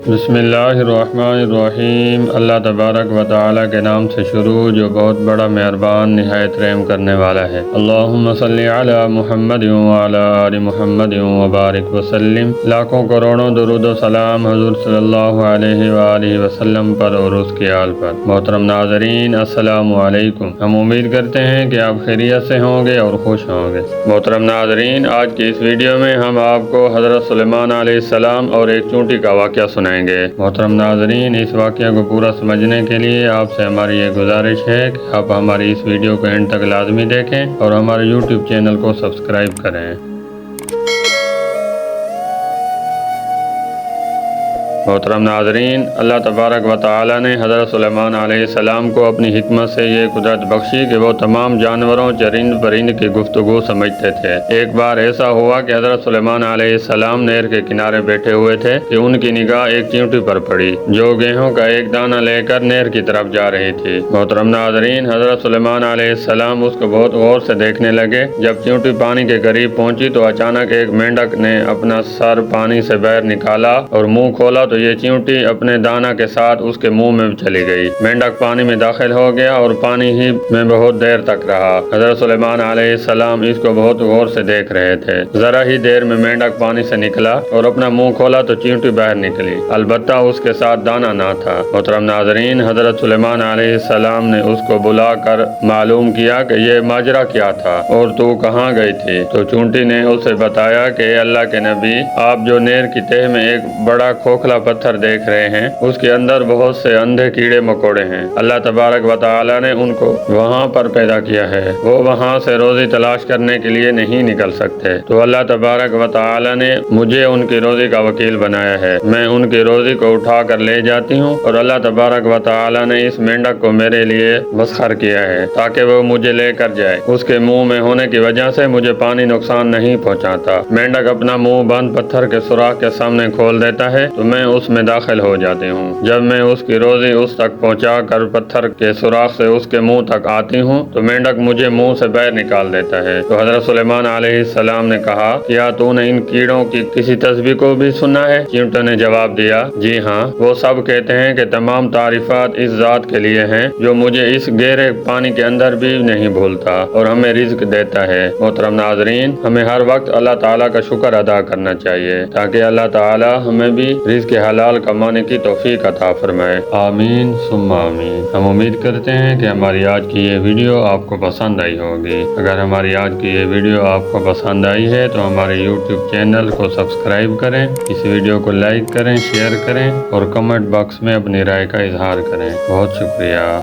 بسم اللہ الرحمن الرحیم۔ اللہ تبارک و تعالیٰ کے نام سے شروع جو بہت بڑا مہربان نہایت رحم کرنے والا ہے۔ اللہم صلی علی محمد وعلی آل محمد وبارک وسلم۔ لاکھوں کروڑوں درود و سلام حضور صلی اللہ علیہ وآلہ وسلم پر اور اس کے آل پر۔ محترم ناظرین السلام علیکم۔ ہم امید کرتے ہیں کہ آپ خیریت سے ہوں گے اور خوش ہوں گے۔ محترم ناظرین، آج کی اس ویڈیو میں ہم آپ کو حضرت سلیمان علیہ السلام اور ایک چونٹی کا واقعہ سنائیں گے۔ محترم ناظرین، اس واقعہ کو پورا سمجھنے کے لیے آپ سے ہماری یہ گزارش ہے کہ آپ ہماری اس ویڈیو کو اینڈ تک لازمی دیکھیں اور ہمارے یوٹیوب چینل کو سبسکرائب کریں۔ محترم ناظرین، اللہ تبارک و تعالیٰ نے حضرت سلیمان علیہ السلام کو اپنی حکمت سے یہ قدرت بخشی کہ وہ تمام جانوروں چرند پرند کی گفتگو سمجھتے تھے۔ ایک بار ایسا ہوا کہ حضرت سلیمان علیہ السلام نہر کے کنارے بیٹھے ہوئے تھے کہ ان کی نگاہ ایک چیونٹی پر پڑی جو گیہوں کا ایک دانہ لے کر نہر کی طرف جا رہی تھی۔ محترم ناظرین، حضرت سلیمان علیہ السلام اس کو بہت غور سے دیکھنے لگے۔ جب چیونٹی پانی کے قریب پہنچی تو اچانک ایک مینڈک نے اپنا سر پانی سے باہر نکالا اور منہ کھولا تو یہ چیونٹی اپنے دانہ کے ساتھ اس کے منہ میں چلی گئی۔ مینڈک پانی میں داخل ہو گیا اور پانی ہی میں بہت دیر تک رہا۔ حضرت سلیمان علیہ السلام اس کو بہت غور سے دیکھ رہے تھے۔ ذرا ہی دیر میں مینڈک پانی سے نکلا اور اپنا منہ کھولا تو چیونٹی باہر نکلی، البتہ اس کے ساتھ دانہ نہ تھا۔ محترم ناظرین، حضرت سلیمان علیہ السلام نے اس کو بلا کر معلوم کیا کہ یہ ماجرا کیا تھا اور تو کہاں گئی تھی؟ تو چیونٹی نے اسے بتایا کہ اے اللہ کے نبی، آپ جو نہر کی تہہ میں ایک بڑا کھوکھلا پتھر دیکھ رہے ہیں اس کے اندر بہت سے اندھے کیڑے مکوڑے ہیں۔ اللہ تبارک و تعالیٰ نے ان کو وہاں پر پیدا کیا ہے، وہ وہاں سے روزی تلاش کرنے کے لیے نہیں نکل سکتے، تو اللہ تبارک و تعالیٰ نے مجھے ان کی روزی کا وکیل بنایا ہے۔ میں ان کی روزی کو اٹھا کر لے جاتی ہوں اور اللہ تبارک و تعالیٰ نے اس مینڈک کو میرے لیے مسخر کیا ہے تاکہ وہ مجھے لے کر جائے۔ اس کے منہ میں ہونے کی وجہ سے مجھے پانی نقصان نہیں پہنچاتا۔ مینڈک اپنا منہ بند پتھر کے سوراخ کے سامنے کھول دیتا ہے تو میں اس میں داخل ہو جاتی ہوں۔ جب میں اس کی روزی اس تک پہنچا کر پتھر کے سوراخ سے اس کے منہ تک آتی ہوں تو مینڈک مجھے منہ سے باہر نکال دیتا ہے۔ تو حضرت سلیمان علیہ السلام نے کہا، کیا تو نے ان کیڑوں کی کسی تسبیح کو بھی سنا ہے؟ چیونٹی نے جواب دیا، جی ہاں، وہ سب کہتے ہیں کہ تمام تعریفات اس ذات کے لیے ہیں جو مجھے اس گہرے پانی کے اندر بھی نہیں بھولتا اور ہمیں رزق دیتا ہے۔ محترم ناظرین، ہمیں ہر وقت اللہ تعالیٰ کا شکر ادا کرنا چاہیے تاکہ اللہ تعالیٰ ہمیں بھی رزق حلال کمانے کی توفیق عطا فرمائے۔ آمین ثم آمین۔ ہم امید کرتے ہیں کہ ہماری آج کی یہ ویڈیو آپ کو پسند آئی ہوگی۔ اگر ہماری آج کی یہ ویڈیو آپ کو پسند آئی ہے تو ہمارے یوٹیوب چینل کو سبسکرائب کریں، اس ویڈیو کو لائک کریں، شیئر کریں اور کمنٹ باکس میں اپنی رائے کا اظہار کریں۔ بہت شکریہ۔